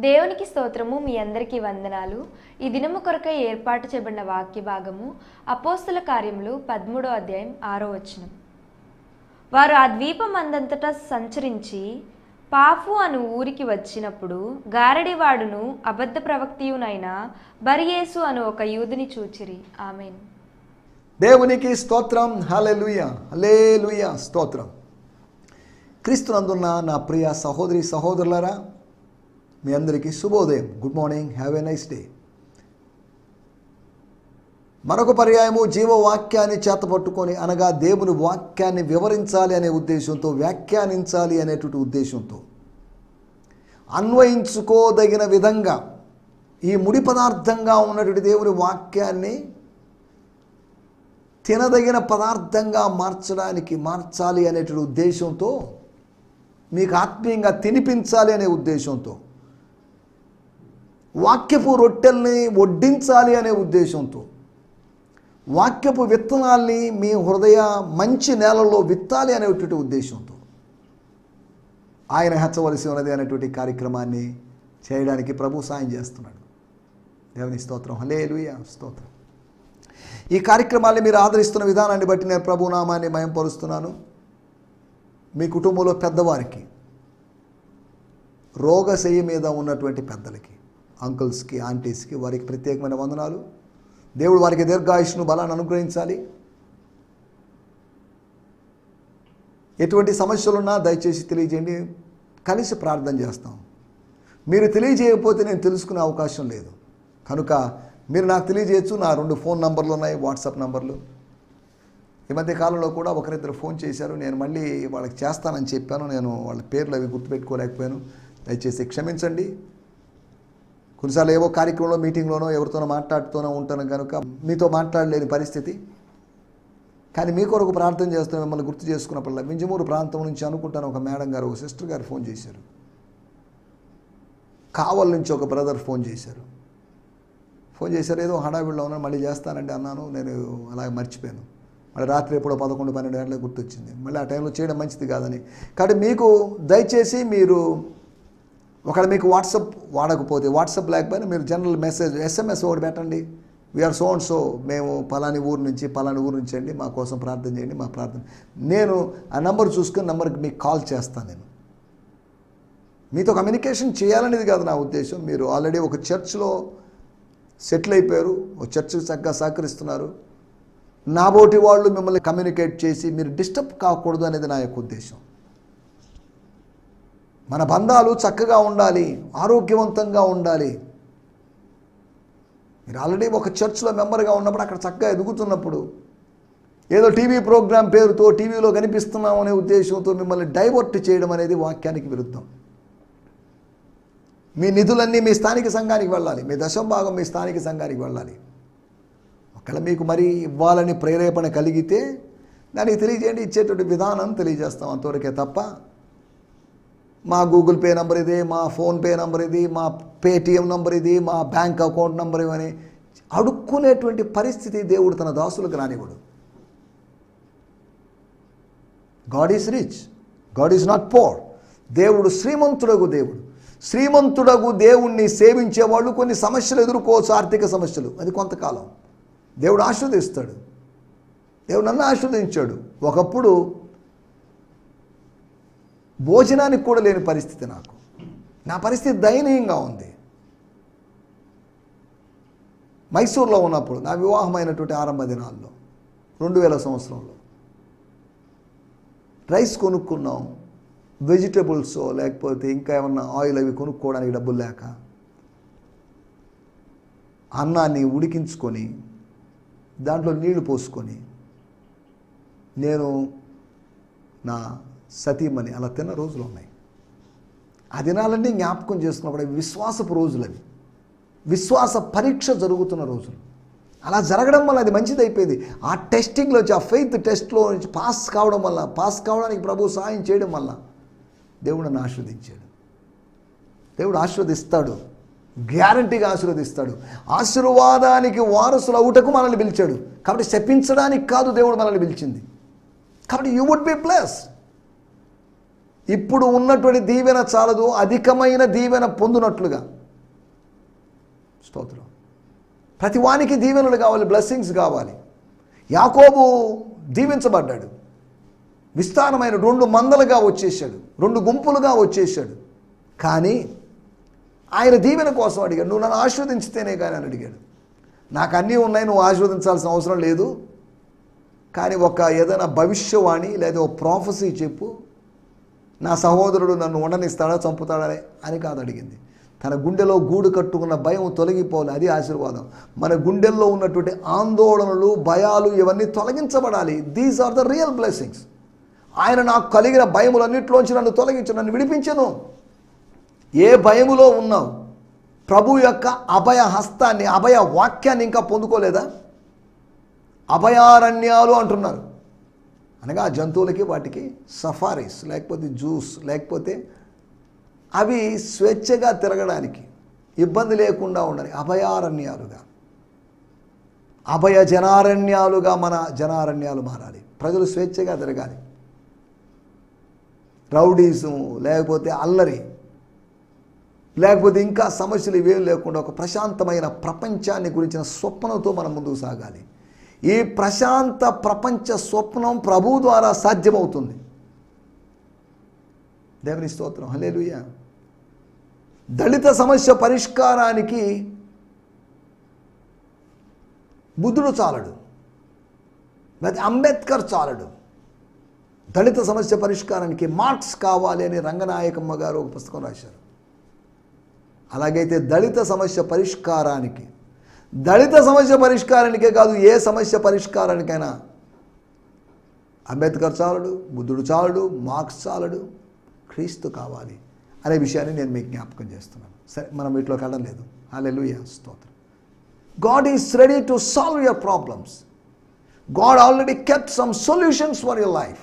దేవునికి స్తోత్రము. మీ అందరికీ వందనాలు. ఈ దినము కొరకై ఏర్పాటు చేయబడిన వాక్య భాగము అపోస్తల కార్యములు 13వ అధ్యాయం 6వ వచనం. వారు ఆ ద్వీపం అందంతటా సంచరించి పాఫు అను ఊరికి వచ్చినప్పుడు గారడివాడును అబద్ధ ప్రవక్తియునైన బర్యేసు అను ఒక యూదుని చూచిరి. ఆమేన్. దేవునికి స్తోత్రం. హల్లెలూయా, హల్లెలూయా, స్తోత్రం. క్రీస్తునందున్న నా ప్రియ సహోదరి సహోదరులారా, మీ అందరికీ శుభోదయం. Good morning, have a nice day. మరొక పర్యాయము జీవవాక్యాన్ని చేతపట్టుకొని, అనగా దేవుని వాక్యాన్ని వివరించాలి అనే ఉద్దేశంతో, వ్యాఖ్యానించాలి అనేటువంటి ఉద్దేశంతో, అన్వయించుకోదగిన విధంగా ఈ ముడి పదార్థంగా ఉన్నటువంటి దేవుని వాక్యాన్ని తినదగిన పదార్థంగా మార్చాలి అనేటువంటి ఉద్దేశంతో, మీకు ఆత్మీయంగా తినిపించాలి అనే ఉద్దేశంతో, వాక్యపు రొట్టెల్ని వడ్డించాలి అనే ఉద్దేశంతో, వాక్యపు విత్తనాల్ని మీ హృదయ మంచి నేలలో విత్తాలి అనేటువంటి ఉద్దేశంతో ఆయన హెచ్చవలసి ఉన్నది అనేటువంటి కార్యక్రమాన్ని చేయడానికి ప్రభు సాయం చేస్తున్నాడు. దేవుని స్తోత్రం. హల్లెలూయా, స్తోత్రం. ఈ కార్యక్రమాన్ని మీరు ఆదరిస్తున్న విధానాన్ని బట్టి నేను ప్రభు నామాన్ని మహిమపరుస్తున్నాను. మీ కుటుంబంలో పెద్దవారికి, రోగశయ్య మీద ఉన్నటువంటి పెద్దలకి, అంకుల్స్కి, ఆంటీస్కి, వారికి ప్రత్యేకమైన వందనాలు. దేవుడు వారికి దీర్ఘాయుష్ను బలాన్ని అనుగ్రహించాలి. ఎటువంటి సమస్యలున్నా దయచేసి తెలియజేయండి, కలిసి ప్రార్థన చేస్తాం. మీరు తెలియజేయకపోతే నేను తెలుసుకునే అవకాశం లేదు. కనుక మీరు నాకు తెలియజేయచ్చు. నా 2 ఫోన్ నంబర్లు ఉన్నాయి, వాట్సాప్ నంబర్లు. ఈ మధ్య కాలంలో కూడా ఒకరిద్దరు ఫోన్ చేశారు. నేను మళ్ళీ వాళ్ళకి చేస్తానని చెప్పాను. నేను వాళ్ళ పేర్లు అవి గుర్తుపెట్టుకోలేకపోయాను. దయచేసి క్షమించండి. కొన్నిసార్లు ఏవో కార్యక్రమంలో, మీటింగ్లోనో ఎవరితోనో మాట్లాడుతూనే ఉంటాను కనుక మీతో మాట్లాడలేని పరిస్థితి. కానీ మీ కొరకు ప్రార్థన చేస్తున్న మిమ్మల్ని గుర్తు చేసుకున్నప్పుడల్లా, మింజమూరు ప్రాంతం నుంచి అనుకుంటాను, ఒక మేడం గారు, ఒక సిస్టర్ గారు ఫోన్ చేశారు. కావల్ నుంచి ఒక బ్రదర్ ఫోన్ చేశారు. ఏదో హడావిడిలో ఉన్నాను, మళ్ళీ చేస్తానండి అన్నాను. నేను అలాగే మర్చిపోయాను. మళ్ళీ రాత్రి ఎప్పుడో 11-12 గంటలకు గుర్తొచ్చింది. మళ్ళీ ఆ టైంలో చేయడం మంచిది కాదని. కాబట్టి మీకు దయచేసి, మీరు ఒకవేళ మీకు వాట్సాప్ వాడకపోతే, వాట్సాప్ లేకపోయినా మీరు జనరల్ మెసేజ్, SMS ఒకటి పెట్టండి. వీఆర్ సో అండ్ సో, మేము పలాని ఊరు నుంచి అండి, మా కోసం ప్రార్థన చేయండి, మా ప్రార్థన. నేను ఆ నెంబర్ చూసుకుని నెంబర్కి మీకు కాల్ చేస్తాను. నేను మీతో కమ్యూనికేషన్ చేయాలనేది కాదు నా ఉద్దేశం. మీరు ఆల్రెడీ ఒక చర్చ్లో సెటిల్ అయిపోయారు, ఒక చర్చ్కి చక్కగా సహకరిస్తున్నారు. నాబోటి వాళ్ళు మిమ్మల్ని కమ్యూనికేట్ చేసి మీరు డిస్టర్బ్ కాకూడదు అనేది నా యొక్క ఉద్దేశం. మన బంధాలు చక్కగా ఉండాలి, ఆరోగ్యవంతంగా ఉండాలి. మీరు ఆల్రెడీ ఒక చర్చ్లో మెంబర్గా ఉన్నప్పుడు, అక్కడ చక్కగా ఎదుగుతున్నప్పుడు, ఏదో టీవీ ప్రోగ్రాం పేరుతో టీవీలో కనిపిస్తున్నాం అనే ఉద్దేశంతో మిమ్మల్ని డైవర్ట్ చేయడం అనేది వాక్యానికి విరుద్ధం. మీ నిధులన్నీ మీ స్థానిక సంఘానికి వెళ్ళాలి, మీ దశంభాగం మీ స్థానిక సంఘానికి వెళ్ళాలి. ఒకవేళ మీకు మరీ ఇవ్వాలని ప్రేరేపణ కలిగితే దానికి తెలియజేయండి, ఇచ్చేటువంటి విధానం తెలియజేస్తాం, అంతవరకే తప్ప మా గూగుల్ పే నంబర్ ఇది, మా ఫోన్పే నంబర్ ఇది, మా పేటిఎం నంబర్ ఇది, మా బ్యాంక్ అకౌంట్ నంబర్ ఇవని అడుక్కునేటువంటి పరిస్థితి దేవుడు తన దాసులకు రానివ్వడు. God is rich, God is not poor. దేవుడు శ్రీమంతుడగు దేవుడు. శ్రీమంతుడగు దేవుణ్ణి సేవించేవాళ్ళు కొన్ని సమస్యలు ఎదుర్కోవచ్చు, ఆర్థిక సమస్యలు. అది కొంతకాలం. దేవుడు ఆశీర్వదిస్తాడు. దేవుడు నన్ను ఆశీర్వదించాడు. ఒకప్పుడు భోజనానికి కూడా లేని పరిస్థితి నాకు. నా పరిస్థితి దయనీయంగా ఉంది. మైసూర్లో ఉన్నప్పుడు, నా వివాహమైనటువంటి ఆరంభ దినాల్లో 2000 సంవత్సరంలో రైస్ కొనుక్కున్నాం, వెజిటబుల్స్ లేకపోతే ఇంకా ఏమన్నా ఆయిల్ అవి కొనుక్కోవడానికి డబ్బులు లేక, అన్నాన్ని ఉడికించుకొని దాంట్లో నీళ్లు పోసుకొని నేను, నా సతీమణి అలా తిన్న రోజులు ఉన్నాయి. ఆ దినాలన్నీ జ్ఞాపకం చేసుకున్నప్పుడు విశ్వాసపు రోజులు, అవి విశ్వాస పరీక్ష జరుగుతున్న రోజులు. అలా జరగడం వల్ల అది మంచిది అయిపోయింది. ఆ టెస్టింగ్లో వచ్చి, ఆ ఫెయిత్ టెస్ట్లో నుంచి పాస్ కావడానికి ప్రభు సహాయం చేయడం వల్ల దేవుడు నన్ను ఆశీర్వదించాడు. దేవుడు ఆశీర్వదిస్తాడు, గ్యారంటీగా ఆశీర్వదిస్తాడు. ఆశీర్వాదానికి వారసులు అవుటకు మనల్ని పిలిచాడు. కాబట్టి శపించడానికి కాదు దేవుడు మనల్ని పిలిచింది. కాబట్టి యూ వుడ్ బి బ్లెస్డ్. ఇప్పుడు ఉన్నటువంటి దీవెన చాలదు, అధికమైన దీవెన పొందునట్లుగా. స్తోత్రం. ప్రతి వానికి దీవెనలు కావాలి, బ్లెస్సింగ్స్ కావాలి. యాకోబు దీవించబడ్డాడు, విస్తారమైన 2 మందలుగా వచ్చేసాడు, 2 గుంపులుగా వచ్చేసాడు. కానీ ఆయన దీవెన కోసం అడిగాడు. నువ్వు నన్ను ఆశీర్వదించితేనే కానీ అని అడిగాడు. నాకు అన్నీ ఉన్నాయి, నువ్వు ఆశీర్వదించాల్సిన అవసరం లేదు, కానీ ఏదైనా భవిష్యవాణి లేదా ఒక ప్రాఫెసీ చెప్పు, నా సహోదరుడు నన్ను ఉండనిస్తాడా చంపుతాడా అని కాదు అడిగింది. తన గుండెలో గూడు కట్టుకున్న భయం తొలగిపోవాలి, అది ఆశీర్వాదం. మన గుండెల్లో ఉన్నటువంటి ఆందోళనలు, భయాలు ఇవన్నీ తొలగించబడాలి. These are the real blessings. ఆయన నాకు కలిగిన భయములన్నింటిలోంచి నన్ను తొలగించు, నన్ను విడిపించను. ఏ భయములో ఉన్నావు? ప్రభు యొక్క అభయ హస్తాన్ని, అభయ వాక్యాన్ని ఇంకా పొందుకోలేదా? అభయారణ్యాలు అంటున్నారు, అనగా జంతువులకి వాటికి సఫారీస్, లేకపోతే జూస్, లేకపోతే అవి స్వేచ్ఛగా తిరగడానికి ఇబ్బంది లేకుండా ఉండాలి. అభయారణ్యాలుగా, అభయ జనారణ్యాలుగా మన జనారణ్యాలు మారాలి. ప్రజలు స్వేచ్ఛగా తిరగాలి. రౌడీసం, లేకపోతే అల్లరి, లేకపోతే ఇంకా సమస్యలు ఇవేం లేకుండా ఒక ప్రశాంతమైన ప్రపంచాన్ని గురించిన స్వప్నంతో మనం ముందుకు సాగాలి. ఈ ప్రశాంత ప్రపంచ స్వప్నం ప్రభు ద్వారా సాధ్యమవుతుంది. దేవుని స్తోత్రం, హల్లెలూయా. దళిత సమస్య పరిష్కారానికి బుద్ధుడు చాలడు, లేకపోతే అంబేద్కర్ చాలడు. దళిత సమస్య పరిష్కారానికి మార్క్స్ కావాలి అని రంగనాయకమ్మ గారు ఒక పుస్తకం రాశారు. అలాగైతే దళిత సమస్య పరిష్కారానికే కాదు, ఏ సమస్య పరిష్కారానికైనా అంబేద్కర్ చాలడు, బుద్ధుడు చాలడు, మార్క్స్ చాలడు, క్రీస్తు కావాలి అనే విషయాన్ని నేను మీకు జ్ఞాపకం చేస్తున్నాను. సరే, మనం వీటిలోకి వెళ్ళలేదు. హల్లెలూయా, స్తోత్రం. God is ready to solve your problems. God already kept some solutions for your life,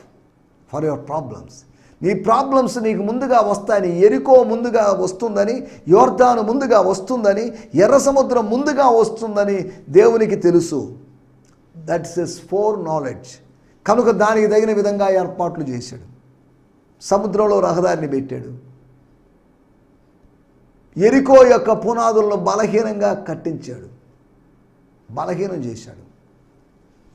for your problems. నీ ప్రాబ్లమ్స్ నీకు ముందుగా వస్తాయని, ఎరికో ముందుగా వస్తుందని, యోర్దాను ముందుగా వస్తుందని, ఎర్ర సముద్రం ముందుగా వస్తుందని దేవునికి తెలుసు. That's his four knowledge. కనుక దానికి తగిన విధంగా ఏర్పాట్లు చేశాడు. సముద్రంలో రహదారిని పెట్టాడు. ఎరికో యొక్క పునాదులను బలహీనంగా కట్టించాడు, బలహీనం చేశాడు.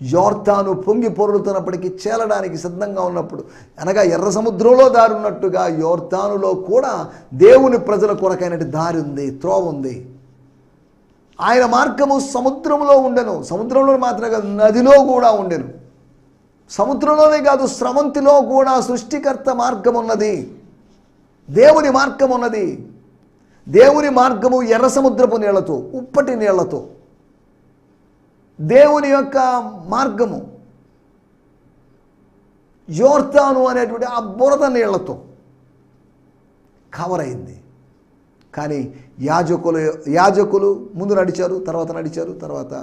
యోర్దాను పొంగి పొరులుతున్నప్పటికీ చేలడానికి సిద్ధంగా ఉన్నప్పుడు, అనగా ఎర్ర సముద్రంలో దారి ఉన్నట్టుగా యోర్దానులో కూడా దేవుని ప్రజల కొరకైనటువంటి దారి ఉంది, త్రోవ ఉంది. ఆయన మార్గము సముద్రంలో ఉండెను. సముద్రంలో మాత్రమే కాదు, నదిలో కూడా ఉండెను. సముద్రంలోనే కాదు, స్రవంతిలో కూడా సృష్టికర్త మార్గం ఉన్నది, దేవుని మార్గం ఉన్నది. దేవుని మార్గము ఎర్ర సముద్రపు నీళ్లతో, ఉప్పటి నీళ్లతో. దేవుని యొక్క మార్గము యోర్దాను అనేటువంటి ఆ బురద నీళ్లతో కవర్ అయింది. కానీ యాజకులు ముందు నడిచారు, తర్వాత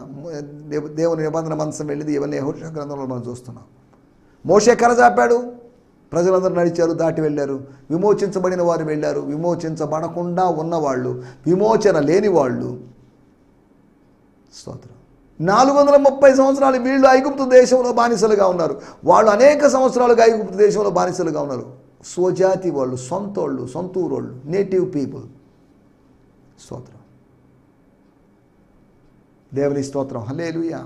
దేవుని నిబంధన మందసం వెళ్ళింది. ఇవన్నీ యెహోషువ గ్రంథంలో మనం చూస్తున్నాం. మోషే కరజాపాడు, ప్రజలందరూ నడిచారు, దాటి వెళ్ళారు. విమోచించబడిన వారు వెళ్ళారు, విమోచించబడకుండా ఉన్నవాళ్ళు, విమోచన లేని వాళ్ళు. స్తోత్రం. 430 సంవత్సరాలు వీళ్ళు ఐగుప్తు దేశంలో బానిసలుగా ఉన్నారు. వాళ్ళు అనేక సంవత్సరాలుగా ఐగుప్తు దేశంలో బానిసలుగా ఉన్నారు. స్వజాతి వాళ్ళు, సొంతోళ్ళు, సొంతూరోళ్ళు, నేటివ్ పీపుల్. స్తోత్రం, దేవుని స్తోత్రం, హల్లెలూయా.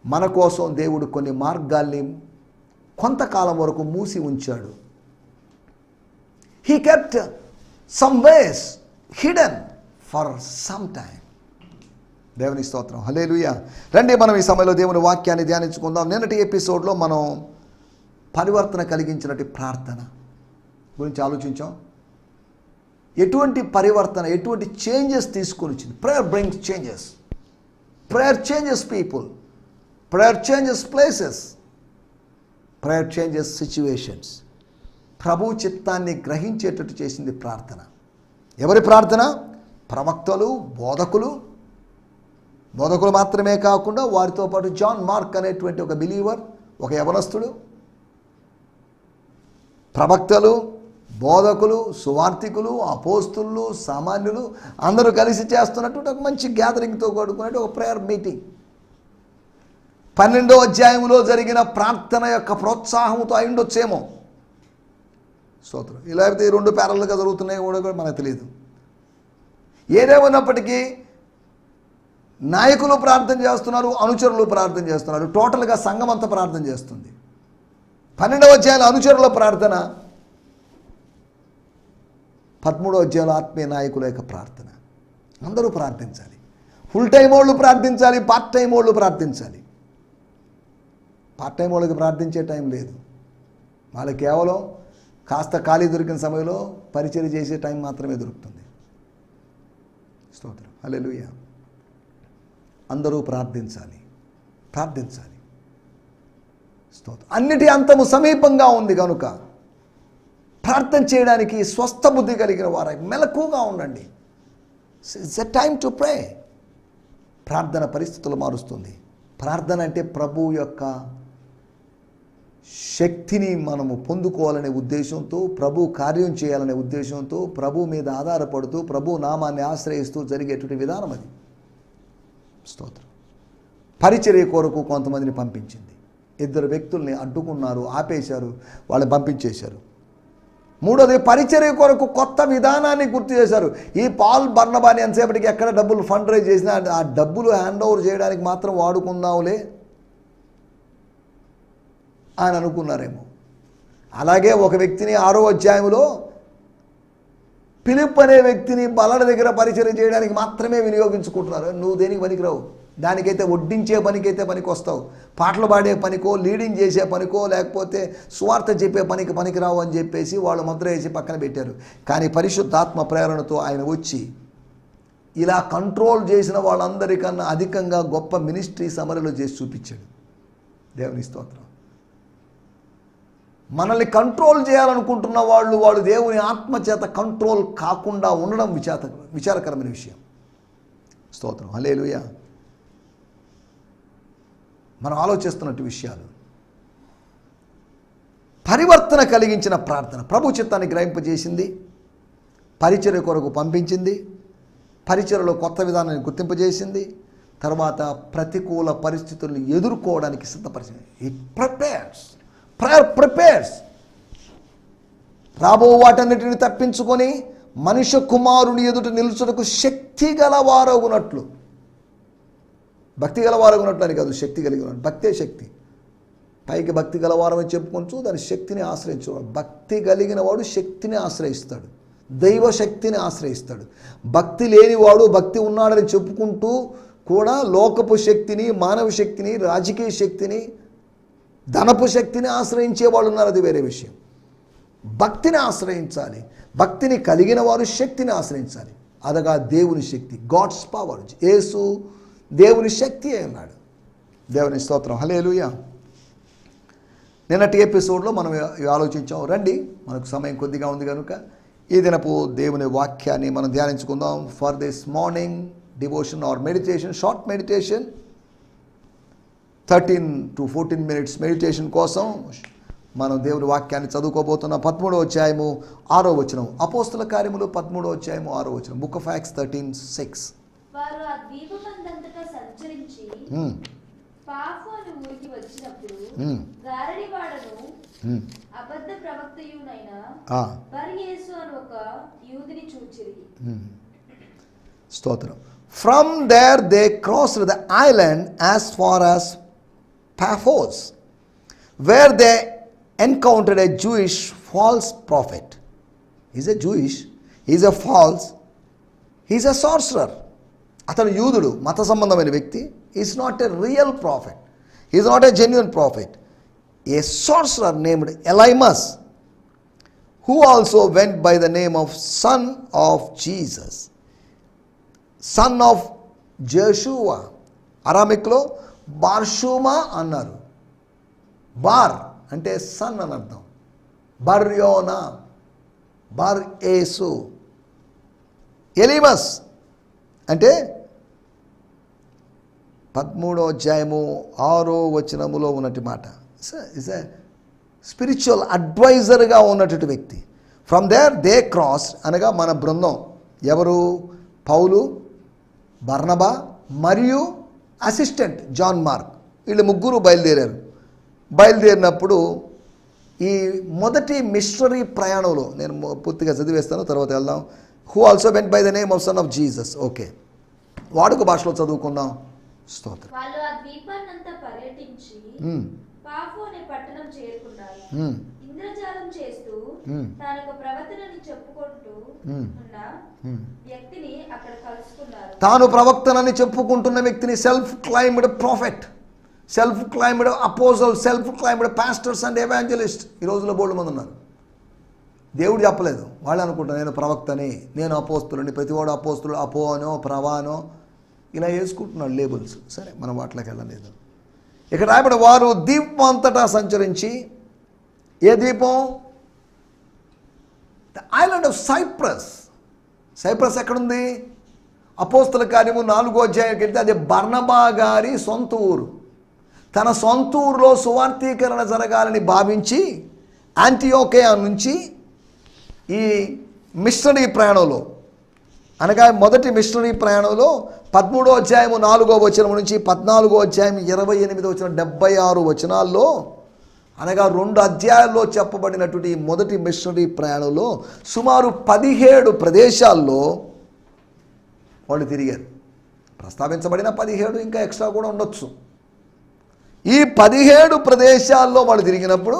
మన కోసం దేవుడు కొన్ని మార్గాల్ని కొంతకాలం వరకు మూసి ఉంచాడు. He kept some ways hidden for some time. దేవుని స్తోత్రం, హల్లెలూయా. రండి, మనం ఈ సమయంలో దేవుని వాక్యాన్ని ధ్యానించుకుందాం. నిన్నటి ఎపిసోడ్లో మనం పరివర్తన కలిగించినట్టు ప్రార్థన గురించి ఆలోచించాం. ఎటువంటి పరివర్తన, ఎటువంటి చేంజెస్ తీసుకొని వచ్చింది. Prayer brings changes. Prayer changes people. Prayer changes places. Prayer changes situations. ప్రభు చిత్తాన్ని గ్రహించేటట్టు చేసింది ప్రార్థన. ఎవరి ప్రార్థన? ప్రవక్తలు, బోధకులు మాత్రమే కాకుండా వారితో పాటు జాన్ మార్క్ అనేటువంటి ఒక బిలీవర్, ఒక యవనస్తుడు, ప్రవక్తలు, బోధకులు, సువార్థికులు, అపోస్తులు, సామాన్యులు అందరూ కలిసి చేస్తున్నటువంటి ఒక మంచి గ్యాదరింగ్తో కూడుకున్నట్టు ఒక ప్రేయర్ మీటింగ్. 12వ అధ్యాయంలో జరిగిన ప్రార్థన యొక్క ప్రోత్సాహంతో అయిండొచ్చేమో. స్తోత్రం. లేకపోతే ఈ రెండు ప్యారల్గా జరుగుతున్నాయి కూడా మనకు తెలియదు. ఏదేమన్నప్పటికీ నాయకులు ప్రార్థన చేస్తున్నారు, అనుచరులు ప్రార్థన చేస్తున్నారు, టోటల్గా సంఘం అంతా ప్రార్థన చేస్తుంది. 12వ అధ్యాయంలో అనుచరుల ప్రార్థన, 13వ అధ్యాయంలో ఆత్మీయ నాయకుల యొక్క ప్రార్థన. అందరూ ప్రార్థించాలి. ఫుల్ టైం వాళ్ళు ప్రార్థించాలి, పార్ట్ టైం వాళ్ళు ప్రార్థించాలి. పార్ట్ టైం వాళ్ళకి ప్రార్థించే టైం లేదు. వాళ్ళకి కేవలం కాస్త ఖాళీ దొరికిన సమయంలో పరిచర్య చేసే టైం మాత్రమే దొరుకుతుంది. స్తోత్రం. హల్లెలూయా. అందరూ ప్రార్థించాలి, ప్రార్థించాలి. స్తోత్రం. అన్నిటి అంతము సమీపంగా ఉంది కనుక ప్రార్థన చేయడానికి స్వస్థ బుద్ధి కలిగిన వారై మెలకుగా ఉండండి. It's a time to pray. ప్రార్థన పరిస్థితులు మారుస్తుంది. ప్రార్థన అంటే ప్రభు యొక్క శక్తిని మనము పొందుకోవాలనే ఉద్దేశంతో, ప్రభు కార్యం చేయాలనే ఉద్దేశంతో, ప్రభు మీద ఆధారపడుతూ, ప్రభు నామాన్ని ఆశ్రయిస్తూ జరిగేటువంటి విధానం అది. స్తోత్రం. పరిచర్య కొరకు కొంతమందిని పంపించింది. 2 వ్యక్తుల్ని అడ్డుకున్నారు, ఆపేశారు, వాళ్ళని పంపించేశారు. 3వది పరిచర్య కొరకు కొత్త విధానాన్ని గుర్తు చేశారు. ఈ పాల్ బర్నబాని ఎంతసేపటికి ఎక్కడ డబ్బులు ఫండ్ రైజ్ చేసినా ఆ డబ్బులు హ్యాండ్ ఓవర్ చేయడానికి మాత్రం వాడుకుందాంలే అని అనుకున్నారేమో. అలాగే ఒక వ్యక్తిని 6వ అధ్యాయంలో ఫిలిప్ అనే వ్యక్తిని బల్లడ దగ్గర పరిచర్య చేయడానికి మాత్రమే వినియోగించుకుంటున్నారు. నువ్వు దేనికి పనికిరావు, దానికైతే వడ్డించే పనికైతే పనికి వస్తావు, పాటలు పాడే పనికో, లీడింగ్ చేసే పనికో, లేకపోతే సువార్త చెప్పే పనికి పనికిరావు అని చెప్పేసి వాళ్ళు ముద్ర వేసి పక్కన పెట్టారు. కానీ పరిశుద్ధాత్మ ప్రేరణతో ఆయన వచ్చి ఇలా కంట్రోల్ చేసిన వాళ్ళందరికన్నా అధికంగా గొప్ప మినిస్ట్రీ సమరలో చేసి చూపించాడు. దేవుని స్తోత్రం. మనల్ని కంట్రోల్ చేయాలనుకుంటున్న వాళ్ళు దేవుని ఆత్మచేత కంట్రోల్ కాకుండా ఉండడం విచారకరమైన విషయం. స్తోత్రం. హల్లెలూయా. మనం ఆలోచిస్తున్నట్టు విషయాలు. పరివర్తన కలిగించిన ప్రార్థన ప్రభు చిత్తాన్ని గ్రహింపజేసింది, పరిచర్య కొరకు పంపించింది, పరిచర్యలో కొత్త విధానాన్ని గుర్తింపజేసింది, తర్వాత ప్రతికూల పరిస్థితులను ఎదుర్కోవడానికి సిద్ధపరిచింది. It prepares. Prayer prepares. రాబో వాటన్నిటిని తప్పించుకొని మనుష్య కుమారుని ఎదుట నిలుచుటకు శక్తి గలవారగునట్లు, భక్తి గలవారగునట్లు అని కాదు, శక్తి కలిగిన భక్తే శక్తి. పైకి భక్తి గలవారమని చెప్పుకొంచు దాని శక్తిని ఆశ్రయించేవాడు. భక్తి కలిగిన వాడు శక్తిని ఆశ్రయిస్తాడు, దైవ శక్తిని ఆశ్రయిస్తాడు. భక్తి లేనివాడు భక్తి ఉన్నాడని చెప్పుకుంటూ కూడా లోకపు శక్తిని, మానవ శక్తిని, రాజకీయ శక్తిని, ధనపు శక్తిని ఆశ్రయించే వాళ్ళు ఉన్నారు. అది వేరే విషయం. భక్తిని ఆశ్రయించాలి. భక్తిని కలిగిన వారు శక్తిని ఆశ్రయించాలి. అదగా దేవుని శక్తి, గాడ్స్ పవర్. యేసు దేవుని శక్తి అయి ఉన్నాడు. దేవుని స్తోత్రం. హల్లెలూయా. నిన్నటి ఎపిసోడ్లో మనం ఆలోచించాం. రండి, మనకు సమయం కొద్దిగా ఉంది కనుక ఈ దినపు దేవుని వాక్యాన్ని మనం ధ్యానించుకుందాం. For this morning devotion or meditation, short meditation, 13 to 14 minutes meditation కోసం మనం దేవుని వాక్యాన్ని చదువుకోబోతున్నాం. 13వ అధ్యాయము 6వ వచనం. అపోస్తల కార్యములు 13వ అధ్యాయము 6వ వచనం. Book of acts 13:6. వారు ఆ ద్వీపమందంతటా సంచరించి పాఫు అనే ఊరికి వచ్చినప్పుడు గారడివాడను అబద్ధ ప్రవక్తయునైన బర్-యేసు అను ఒక యూదుని చూచిరి. స్తోత్రం. From there they crossed the island as far as Paphos, where they encountered a Jewish false prophet. He's a Jewish, he's a false, he's a sorcerer. అతను యూదుడు, మత సంబంధమైన వ్యక్తి. Is not a real profit, is not a genuine profit. A sorcerer named Elymas, who also went by the name of son of Jesus, son of Joshua. అరామిక్లో బార్షూమా అన్నారు. బార్ అంటే సన్ అని అర్థం. బర్యోనా, బర్-యేసు. ఎలీమస్ అంటే 13వ అధ్యాయము 6వ వచనములో ఉన్నటి మాట. ఇస్ ఎ స్పిరిచువల్ అడ్వైజర్గా ఉన్నటువంటి వ్యక్తి. ఫ్రమ్ దేర్ దే క్రాస్ అనగా మన బృందం ఎవరు? పౌలు, బర్నబా మరియు అసిస్టెంట్ జాన్ మార్క్, వీళ్ళు ముగ్గురు బయలుదేరారు. బయలుదేరినప్పుడు ఈ మొదటి మిషనరీ ప్రయాణంలో నేను పూర్తిగా చదివేస్తాను, తర్వాత వెళ్దాం. Who also went by the name of son of Jesus. Okay, వాడుక భాషలో చదువుకుందాం. స్తోత్రం. వాళ్ళు ఆ ద్వీపాన్నంతా పర్యటించి పాఫు అనే పట్టణం చేరుకున్నారు. ఇంద్రజాలం చేస్తూ తానొక ప్రవక్తనని చెప్పుకుంటూ ఉన్న వ్యక్తిని అక్కడ కలుసుకున్నారు. తాను ప్రవక్తనని చెప్పుకుంటున్న వ్యక్తిని, self claimed prophet, self claimed apostles, self claimed pastors and evangelist ఈ రోజుల్లో బోల్డ్ మంది ఉన్నారు. దేవుడు చెప్పలేదు, వాళ్ళు అనుకుంటారు నేను ప్రవక్తని, నేను అపోస్తులని. ప్రతివాడు అపోస్తులు అపోనో ప్రవానో ఇలా వేసుకుంటున్నాడు లేబుల్స్. సరే, మనం వాటిలోకి వెళ్ళలేదు. ఇక్కడ రాయబడి వారు ద్వీపం అంతటా సంచరించి, ఏ ద్వీపం? The island of Cyprus. Cyprus ఎక్కడుంది? అపోస్తుల కార్యము 4వ అధ్యాయానికి వెళ్తే అది బర్నబా గారి సొంత ఊరు. తన సొంత ఊరిలో సువార్తీకరణ జరగాలని భావించి యాంటియోకియా నుంచి ఈ మిషనరీ ప్రయాణంలో, అనగా మొదటి మిషనరీ ప్రయాణంలో 13వ అధ్యాయము 4వ వచనం నుంచి 14వ అధ్యాయం 28వ వచనం 76 వచనాల్లో, అనగా 2 అధ్యాయాల్లో చెప్పబడినటువంటి ఈ మొదటి మిషనరీ ప్రయాణంలో సుమారు 17 ప్రదేశాల్లో వాళ్ళు తిరిగారు. ప్రస్తావించబడిన 17, ఇంకా ఎక్స్ట్రా కూడా ఉండొచ్చు. ఈ 17 ప్రదేశాల్లో వాళ్ళు తిరిగినప్పుడు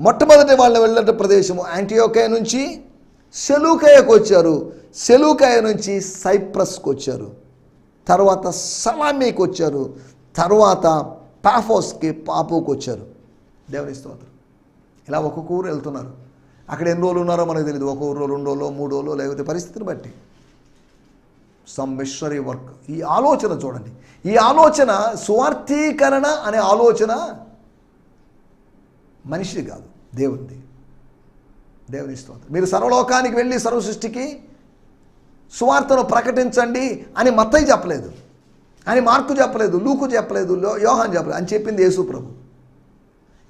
మొట్టమొదటి వాళ్ళు వెళ్ళిన ప్రదేశము యాంటియోకియా నుంచి సెలూకయకు వచ్చారు, సెలూకయ నుంచి సైప్రస్కి వచ్చారు, తర్వాత సలామీకి వచ్చారు, తర్వాత పాఫోస్కి పాపుకి వచ్చారు. దేవుని స్తోత్రం. ఇలా ఒక్కొక్క ఊరు వెళ్తున్నారు. అక్కడ ఎన్ని రోజులు ఉన్నారో మనకు తెలియదు. ఒక ఊరు 2 రోజులు 3 రోజులు, లేకపోతే పరిస్థితిని బట్టి. Some missionary work. ఈ ఆలోచన చూడండి, ఈ ఆలోచన సువార్థీకరణ అనే ఆలోచన మనిషిది కాదు, దేవునిది. దేవుని స్తోత్రం. మీరు సర్వలోకానికి వెళ్ళి సర్వ సృష్టికి సువార్తను ప్రకటించండి అని మత్తయి చెప్పలేదు, అని మార్కు చెప్పలేదు, లూకు చెప్పలేదు, యోహాను చెప్పలేదు, అని చెప్పింది యేసుప్రభు.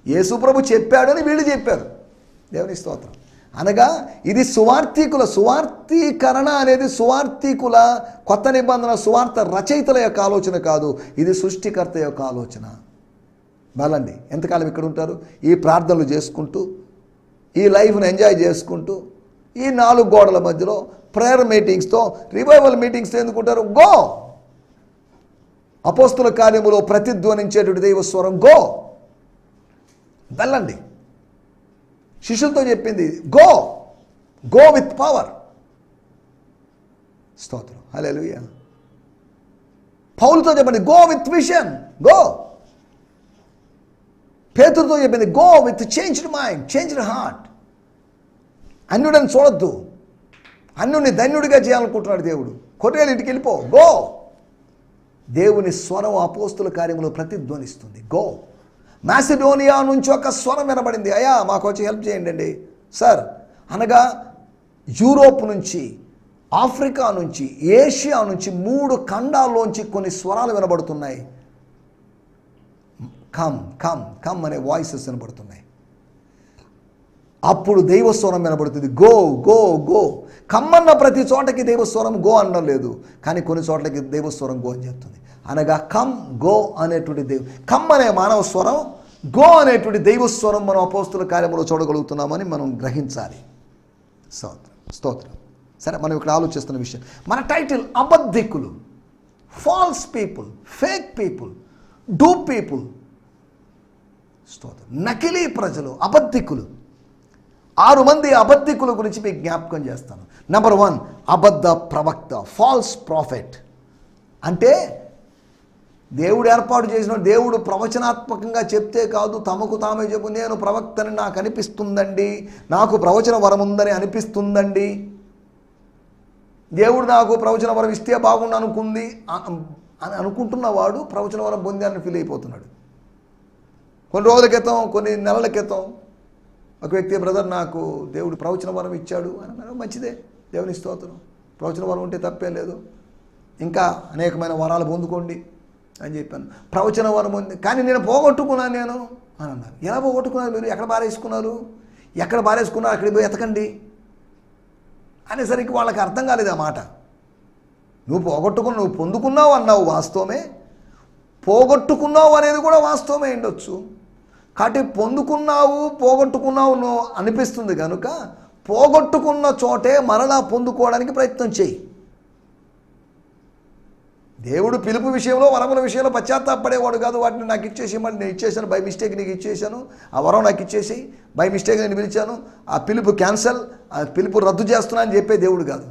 యేసుప్రభు చెప్పాడని వీళ్ళు చెప్పారు. దేవుని స్తోత్రం. అనగా ఇది సువార్థీకరణ అనేది సువార్థికుల, కొత్త నిబంధన సువార్త రచయితల యొక్క ఆలోచన కాదు, ఇది సృష్టికర్త యొక్క ఆలోచన. బలండి, ఎంతకాలం ఇక్కడ ఉంటారు? ఈ ప్రార్థనలు చేసుకుంటూ, ఈ లైఫ్ను ఎంజాయ్ చేసుకుంటూ, ఈ 4 గోడల మధ్యలో ప్రేయర్ మీటింగ్స్తో, రివైవల్ మీటింగ్స్తో ఎందుకుంటారు? గో. అపోస్తుల కార్యములో ప్రతిధ్వనించేటువంటి దైవస్వరం గో. వెళ్ళండి. శిష్యులతో చెప్పింది గో, గో విత్ పవర్. స్తోత్రం. హల్లెలూయా. పౌలుతో చెప్పింది గో విత్ విజన్, గో. పేతురుతో చెప్పింది go with changed mind, changed heart. అన్యుడని చూడొద్దు, అన్యుడిని ధన్యుడిగా చేయాలనుకుంటున్నాడు దేవుడు. కొట్టేలు ఇంటికి వెళ్ళిపో, గో. దేవుని స్వరం అపోస్తుల కార్యములో ప్రతిధ్వనిస్తుంది, గో. మాసిడోనియా నుంచి ఒక స్వరం వినబడింది, అయ్యా మాకు వచ్చి హెల్ప్ చేయండి అండి సార్. అనగా యూరోప్ నుంచి, ఆఫ్రికా నుంచి, ఏషియా నుంచి 3 ఖండాల్లోంచి కొన్ని స్వరాలు వినబడుతున్నాయి. కమ్ కమ్ కమ్ అనే వాయిసెస్ వినబడుతున్నాయి. అప్పుడు దైవస్వరం వినబడుతుంది, గో గో గో. కమ్మన్న ప్రతి చోటకి దైవస్వరం గో అనడం లేదు, కానీ కొన్ని చోట్లకి దైవస్వరం గో అని చెప్తుంది. అనగా కమ్ గో అనేటువంటి కమ్ అనే మానవ స్వరం, గో అనేటువంటి దైవస్వరం మనం అపోస్తుల కార్యములో చూడగలుగుతున్నామని మనం గ్రహించాలి. స్తోత్రం. సరే, మనం ఇక్కడ ఆలోచిస్తున్న విషయం, మన టైటిల్ అబద్ధికులు, false people, fake people, dupe people. స్తోత్రం. నకిలీ ప్రజలు, అబద్ధికులు. 6 మంది అబద్ధికుల గురించి మీకు జ్ఞాపకం చేస్తాను. నెంబర్ 1, అబద్ధ ప్రవక్త, ఫాల్స్ ప్రాఫెట్. అంటే దేవుడు ఏర్పాటు చేసిన, దేవుడు ప్రవచనాత్మకంగా చెప్తే కాదు, తమకు తామే చెప్పు నేను ప్రవక్తని నాకు అనిపిస్తుందండి, నాకు ప్రవచన వరం ఉందని అనిపిస్తుందండి, దేవుడు నాకు ప్రవచన వరం ఇస్తే బాగుండు అనుకుంది అని అనుకుంటున్నవాడు ప్రవచన వరం పొందాలని ఫీల్ అయిపోతున్నాడు. కొన్ని రోజుల క్రితం, కొన్ని నెలల క్రితం ఒక వ్యక్తి, బ్రదర్ నాకు దేవుడు ప్రవచన వరం ఇచ్చాడు అని అన్నాడు. మంచిదే, దేవుని స్తోత్రం. ప్రవచన వరం ఉంటే తప్పేం లేదు, ఇంకా అనేకమైన వరాలు పొందుకోండి అని చెప్పాను. ప్రవచన వరం ఉంది, కానీ నేను పోగొట్టుకున్నాను నేను అని అన్నారు. ఎలా పోగొట్టుకున్నారు మీరు? ఎక్కడ బారేసుకున్నారు? ఎక్కడ బారేసుకున్నారు? అక్కడికి పోయి ఎతకండి అనేసరికి వాళ్ళకి అర్థం కాలేదు ఆ మాట. నువ్వు నువ్వు పొందుకున్నావు అన్నావు వాస్తవమే, పోగొట్టుకున్నావు అనేది కూడా వాస్తవమే ఉండొచ్చు. కాబట్టి పొందుకున్నావు పోగొట్టుకున్నావు నువ్వు అనిపిస్తుంది కనుక పోగొట్టుకున్న చోటే మరలా పొందుకోవడానికి ప్రయత్నం చేయి. దేవుడు పిలుపు విషయంలో వరముల విషయంలో పశ్చాత్తాపడేవాడు కాదు. వాటిని నాకు ఇచ్చేసి మళ్ళీ నేను ఇచ్చేసాను, బై మిస్టేక్ నీకు ఇచ్చేసాను, ఆ వరం నాకు ఇచ్చేసి బై మిస్టేక్ నేను పిలిచాను, ఆ పిలుపు క్యాన్సల్, ఆ పిలుపు రద్దు చేస్తున్నా అని చెప్పే దేవుడు కాదు.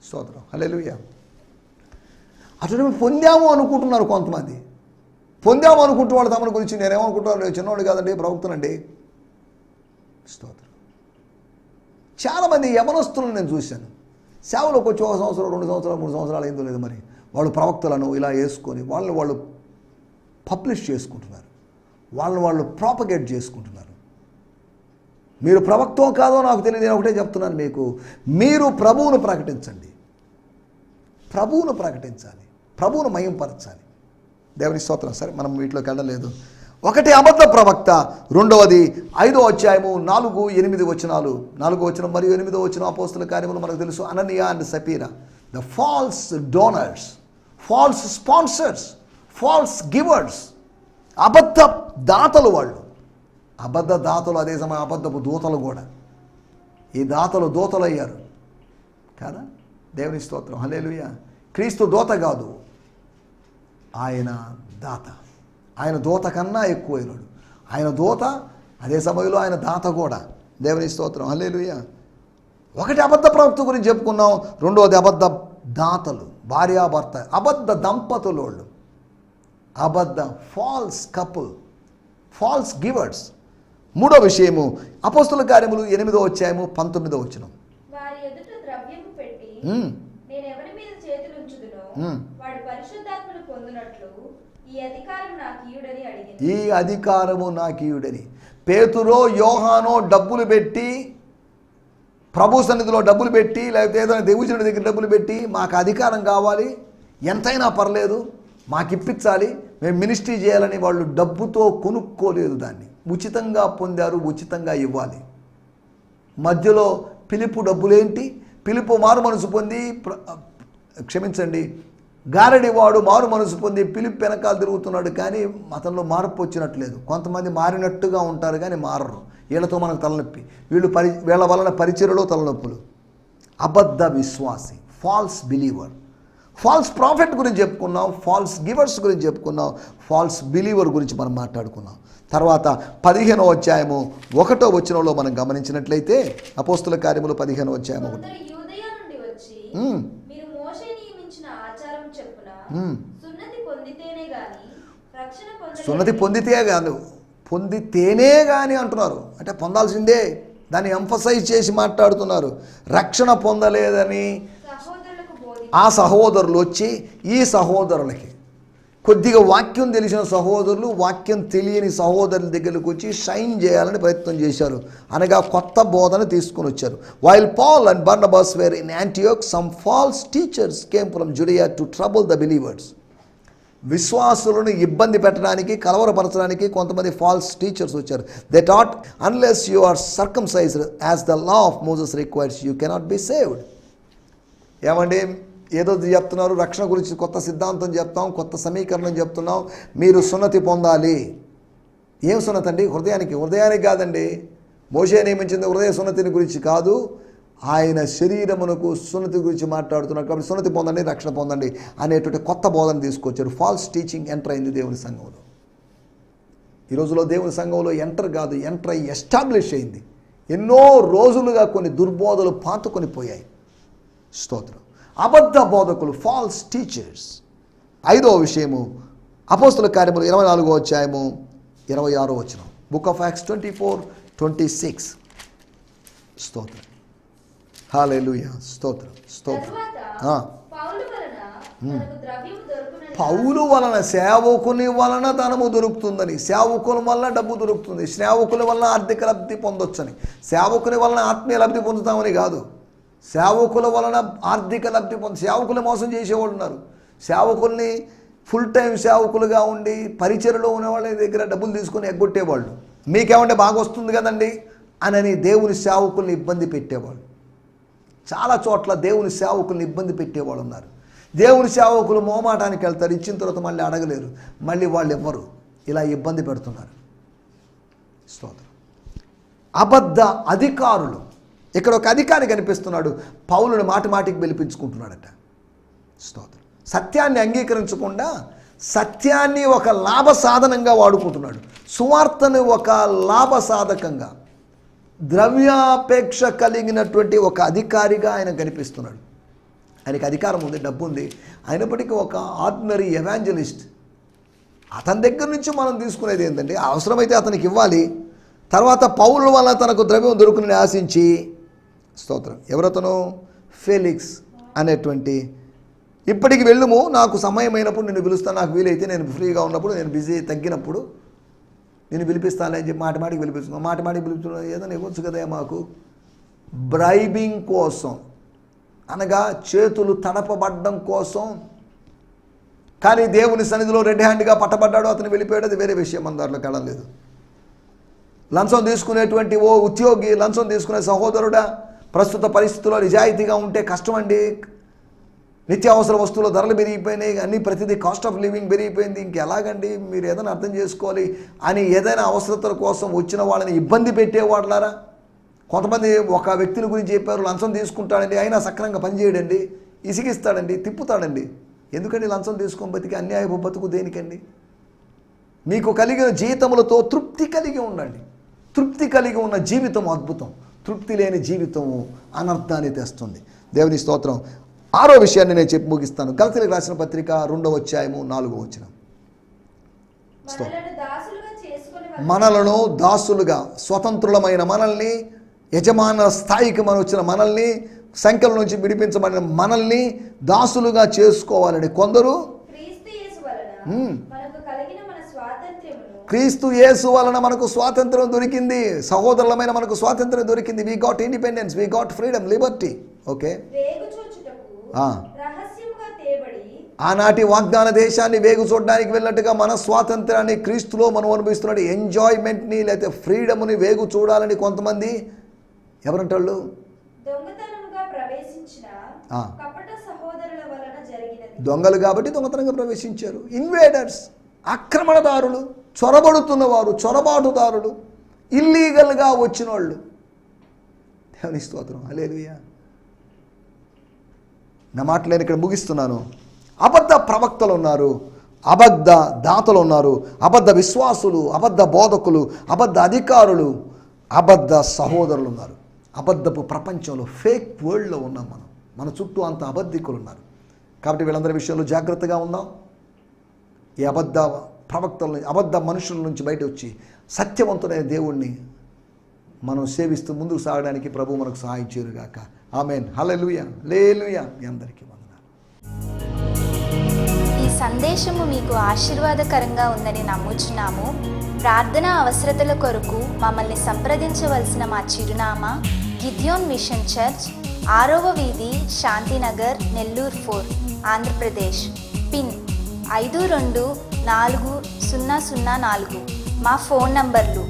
స్తోత్రం, హల్లెలూయా. అటు పొందాము అనుకుంటున్నారు కొంతమంది. పొందాము అనుకుంటూ వాళ్ళు తమను గురించి నేనేమనుకుంటున్నాను, నేను చిన్నవాడు కాదండి, ప్రవక్తనండి. స్తోత్రం. చాలామంది యవనస్తులను నేను చూశాను. సేవలోకి వచ్చి 1 సంవత్సరం 2 సంవత్సరాలు 3 సంవత్సరాలు అయిందో లేదు, మరి వాళ్ళు ప్రవక్తలను ఇలా వేసుకొని వాళ్ళని వాళ్ళు పబ్లిష్ చేసుకుంటున్నారు, వాళ్ళని వాళ్ళు ప్రాపగేట్ చేసుకుంటున్నారు. మీరు ప్రవక్తో కాదో నాకు తెలియదు, నేను ఒకటే చెప్తున్నాను మీకు, మీరు ప్రభువును ప్రకటించండి, ప్రభువును ప్రకటించాలి, ప్రభువును మహింపరచాలి. దేవుని స్తోత్రం. సరే, మనం వీటిలోకి వెళ్ళలేదు. ఒకటి అబద్ధ ప్రవక్త, రెండవది 5వ అధ్యాయము 4-8 వచనాలు, 4వ వచనం మరియు 8వ వచనం అపోస్తల కార్యములు మనకు తెలుసు. Ananias and Sapphira, the false donors, false sponsors, false givers, అబద్ధ దాతలు. వాళ్ళు అబద్ధ దాతలు, అదే సమయం అబద్ధపు దూతలు కూడా. ఈ దాతలు దూతలు అయ్యారు కదా. దేవుని స్తోత్రం, హల్లెలూయా. క్రీస్తు దూత కాదు, ఆయన దాత. ఆయన దూత కన్నా ఎక్కువైనాడు. ఆయన దూత, అదే సమయంలో ఆయన దాత కూడా. దేవుని స్తోత్రం, హల్లెలూయా. ఒకటి అబద్ధ ప్రవక్త గురించి చెప్పుకున్నాం, రెండవది అబద్ధ దాతలు, భార్యాభర్త, అబద్ధ దంపతులు, వాళ్ళు అబద్ధ ఫాల్స్ కపుల్, ఫాల్స్ గివర్స్. మూడో విషయము అపోస్తల కార్యములు 8వ అధ్యాయము 19వ వచనం. వారి ఎదుట ద్రవ్యము పెట్టి నేను ఎవరి మీద చేతులు ఉంచుదునో వాడు పరిశుద్ధాత్మను పొందునట్లు ఈ అధికారం నాకు ఇయుడని. పేతురో యోహానో డబ్బులు పెట్టి, ప్రభు సన్నిధిలో డబ్బులు పెట్టి, లేకపోతే ఏదైనా దేవుని దగ్గర డబ్బులు పెట్టి, మాకు అధికారం కావాలి, ఎంతైనా పర్లేదు మాకు ఇప్పించాలి, మేము మినిస్ట్రీ చేయాలని వాళ్ళు డబ్బుతో కొనుక్కోలేదు, దాన్ని ఉచితంగా పొందారు, ఉచితంగా ఇవ్వాలి. మధ్యలో పిలుపు డబ్బులేంటి? పిలుపు మారు మనసు పొంది, క్షమించండి, గారడివాడు మారు మనసు పొంది పిలుపు వెనకాల తిరుగుతున్నాడు, కానీ అతనిలో మార్పు వచ్చినట్లేదు. కొంతమంది మారినట్టుగా ఉంటారు కానీ మారరు. వీళ్ళతో మనకు తలనొప్పి, వీళ్ళ వలన పరిచర్యలో తలనొప్పులు. అబద్ధ విశ్వాసి, ఫాల్స్ బిలీవర్. ఫాల్స్ ప్రాఫిట్ గురించి చెప్పుకున్నాం, ఫాల్స్ గివర్స్ గురించి చెప్పుకున్నాం, ఫాల్స్ బిలీవర్ గురించి మనం మాట్లాడుకున్నాం. తర్వాత 15వ అధ్యాయము 1వ వచనంలో మనం గమనించినట్లయితే, అపోస్తల కార్యములు 15వ అధ్యాయం 1. సున్నతి పొందితేనే కానీ అంటున్నారు, అంటే పొందాల్సిందే. దాన్ని ఎంఫసైజ్ చేసి మాట్లాడుతున్నారు. రక్షణ పొందలేదని ఆ సహోదరులు వచ్చి ఈ సహోదరులకి, కొద్దిగా వాక్యం తెలిసిన సహోదరులు వాక్యం తెలియని సహోదరుల దగ్గరకు వచ్చి షైన్ చేయాలని ప్రయత్నం చేశారు. అనగా కొత్త బోధన తీసుకొని వచ్చారు. While Paul and Barnabas were in Antioch, some false teachers came from Judea to trouble the believers. విశ్వాసులను ఇబ్బంది పెట్టడానికి, కలవరపరచడానికి కొంతమంది ఫాల్స్ టీచర్స్ వచ్చారు. They taught unless you are circumcised as the law of Moses requires you cannot be saved. ఏమండి, ఏదో చెప్తున్నారు, రక్షణ గురించి కొత్త సిద్ధాంతం చెప్తాం, కొత్త సమీకరణం చెప్తున్నాం, మీరు సున్నతి పొందాలి. ఏం సున్నతి అండి? హృదయానికి కాదండి. మోషే నియమించింది హృదయ సున్నతిని గురించి కాదు, ఆయన శరీరమునకు సున్నతి గురించి మాట్లాడుతున్నారు. కాబట్టి సున్నతి పొందండి, రక్షణ పొందండి అనేటువంటి కొత్త బోధన తీసుకొచ్చారు. ఫాల్స్ టీచింగ్ ఎంటర్ అయింది దేవుని సంఘంలో. ఈ రోజులో దేవుని సంఘంలో ఎంటర్ అయ్యి ఎస్టాబ్లిష్ అయింది. ఎన్నో రోజులుగా కొన్ని దుర్బోధలు పాతుకొని పోయాయి. స్తోత్రం. అబద్ధ బోధకులు, ఫాల్స్ టీచర్స్. 5వ విషయము అపోస్తల కార్యములు 24వ అధ్యాయము 26వ వచనం. Book of acts 24:26. స్తోత్రం, హల్లెలూయా, స్తోత్రం, స్తోత్రం. పౌలు వలన, సేవకుని వలన ధనము దొరుకుతుందని, సేవకుల వలన డబ్బు దొరుకుతుంది, సేవకుల వలన ఆర్థిక లబ్ధి పొందొచ్చని, సేవకుని వలన ఆత్మీయ లబ్ధి పొందుతామని కాదు, సేవకుల వలన ఆర్థిక లబ్ధి సేవకులు మోసం చేసేవాళ్ళు ఉన్నారు. సేవకుల్ని ఫుల్ టైం సేవకులుగా ఉండి పరిచర్యలో ఉన్న వాళ్ళ దగ్గర డబ్బులు తీసుకొని ఎగ్గొట్టేవాళ్ళు. మీకేమంటే బాగా వస్తుంది కదండి అని దేవుని సేవకుల్ని ఇబ్బంది పెట్టేవాళ్ళు. చాలా చోట్ల దేవుని సేవకుల్ని ఇబ్బంది పెట్టేవాళ్ళు ఉన్నారు. దేవుని సేవకులు మోమాటానికి వెళ్తారు, ఇచ్చిన తర్వాత మళ్ళీ అడగలేరు, మళ్ళీ వాళ్ళు ఎవ్వరు, ఇలా ఇబ్బంది పెడుతున్నారు. స్తోత్రం. అబద్ధ అధికారులు, ఇక్కడ ఒక అధికారి కనిపిస్తున్నాడు, పౌలుని మాటికి పిలిపించుకుంటున్నాడట. స్తోత్రం. సత్యాన్ని అంగీకరించకుండా సత్యాన్ని ఒక లాభ సాధనంగా వాడుకుంటున్నాడు, సువార్తను ఒక లాభ సాధకంగా, ద్రవ్యాపేక్ష కలిగినటువంటి ఒక అధికారిగా ఆయన కనిపిస్తున్నాడు. ఆయనకి అధికారం ఉంది, డబ్బు ఉంది, అయినప్పటికీ ఒక ఆర్డినరీ ఎవాంజలిస్ట్. అతని దగ్గర నుంచి మనం తీసుకునేది ఏంటంటే, అవసరమైతే అతనికి ఇవ్వాలి, తర్వాత పౌలు వల్ల తనకు ద్రవ్యం దొరుకునని ఆశించి, స్తోత్రం, ఎవరతను, ఫెలిక్స్ అనేటువంటి, ఇప్పటికి వెళ్ళుము, నాకు సమయమైనప్పుడు నేను పిలుస్తాను, నాకు వీలైతే, నేను ఫ్రీగా ఉన్నప్పుడు, నేను బిజీ తగ్గినప్పుడు నేను పిలిపిస్తాను అని చెప్పి మాటికి పిలిపిస్తున్నాను. మాటికి పిలుపుతున్నాను, ఏదైనా ఇవ్వచ్చు కదా మాకు, బ్రైబింగ్ కోసం, అనగా చేతులు తడపబడ్డం కోసం. కానీ దేవుని సన్నిధిలో రెడ్ హ్యాండ్గా పట్టబడ్డాడు, అతను వెళ్ళిపోయాడు, అది వేరే విషయం, మన దాంట్లో కళం లేదు. లంచం తీసుకునేటువంటి ఓ ఉద్యోగి, లంచం తీసుకునే సహోదరుడా, ప్రస్తుత పరిస్థితుల్లో నిజాయితీగా ఉంటే కష్టం అండి. నిత్యావసర వస్తువుల ధరలు పెరిగిపోయినాయి, అన్ని ప్రతిదీ కాస్ట్ ఆఫ్ లివింగ్ పెరిగిపోయింది, ఇంకెలాగండి, మీరు ఏదైనా అర్థం చేసుకోవాలి అని ఏదైనా అవసరతల కోసం వచ్చిన వాళ్ళని ఇబ్బంది పెట్టేవాళ్ళారా. కొంతమంది ఒక వ్యక్తిని గురించి చెప్పారు, లంచం తీసుకుంటాడండి, అయినా సక్రమంగా పనిచేయడండి, ఇసిగిస్తాడండి, తిప్పుతాడండి. ఎందుకండి లంచం తీసుకొని బతికి అన్యాయపు బతుకు దేనికండి? మీకు కలిగిన జీతములతో తృప్తి కలిగి ఉండండి. తృప్తి కలిగి ఉన్న జీవితం అద్భుతం, తృప్తి లేని జీవితము అనర్థాన్ని తెస్తుంది. దేవుని స్తోత్రం. 6వ విషయాన్ని నేను చెప్పి ముగిస్తాను. గలతీయులకు రాసిన పత్రిక 2వ అధ్యాయము 4వ వచనం. మనలను దాసులుగా, స్వతంత్రులమైన మనల్ని, యజమాన స్థాయికి మనం వచ్చిన మనల్ని, సంఖ్యల నుంచి విడిపించబడిన మనల్ని దాసులుగా చేసుకోవాలని కొందరు క్రీస్తు యేసు వలన మనకు స్వాతంత్రం దొరికింది, సహోదరులమైన మనకు స్వాతంత్రం దొరికింది. We got independence, we got freedom, Liberty. Okay, ఆనాటి వాగ్దాన దేశాన్ని వేగు చూడడానికి వెళ్ళినట్టుగా మన స్వాతంత్రాన్ని క్రీస్తులో మనం అనుభవిస్తున్నాడు. ఎంజాయ్మెంట్ని లేకపోతే ఫ్రీడమ్ని వేగు చూడాలని కొంతమంది, ఎవరంటాళ్ళు, దొంగలు కాబట్టి దొంగతనంగా ప్రవేశించారు. ఇన్వేడర్స్, ఆక్రమణదారులు, చొరబడుతున్నవారు, చొరబాటుదారులు, ఇల్లీగల్గా వచ్చిన వాళ్ళు. దేవుని స్తోత్రం, హల్లెలూయా. నా మాటలు నేను ఇక్కడ ముగిస్తున్నాను. అబద్ధ ప్రవక్తలు ఉన్నారు, అబద్ధ దాతలు ఉన్నారు, అబద్ధ విశ్వాసులు, అబద్ధ బోధకులు, అబద్ధ అధికారులు, అబద్ధ సహోదరులు ఉన్నారు. అబద్ధపు ప్రపంచంలో, ఫేక్ వరల్డ్లో ఉన్నాం మనం. మన చుట్టూ అంత అబద్ధికులు ఉన్నారు. కాబట్టి వీళ్ళందరి విషయంలో జాగ్రత్తగా ఉందాం. ఈ అబద్ధ ప్రవక్తల, అబద్ధ మనుషుల నుంచి బయట వచ్చి సత్యవంతుడైన దేవుణ్ణి మనం సేవిస్తూ ముందుకు సాగడానికి ప్రభు మనకు సహాయం చేయరుగాక. ఆమేన్, హల్లెలూయా, హల్లెలూయా. మీ అందరికీ వందనాలు. ఈ సందేశము మీకు ఆశీర్వాదకరంగా ఉందని నమ్ముచున్నాము. ప్రార్థనా అవసరతల కొరకు మమ్మల్ని సంప్రదించవలసిన మా చిరునామా గిద్యోన్ మిషన్ చర్చ్, 6వ వీధి, శాంతినగర్, నెల్లూరు 4, ఆంధ్రప్రదేశ్. పిన్ 524004. మా ఫోన్ నంబర్లు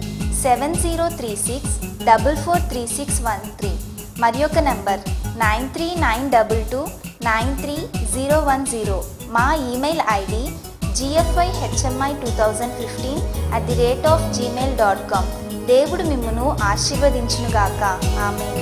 7036443613 మరి ఒక నంబర్ 9392293010. మా ఈమెయిల్ ఐడి gfihmi2015@gmail.com. దేవుడు మిమ్మును ఆశీర్వదించునుగాక. ఆమేన్.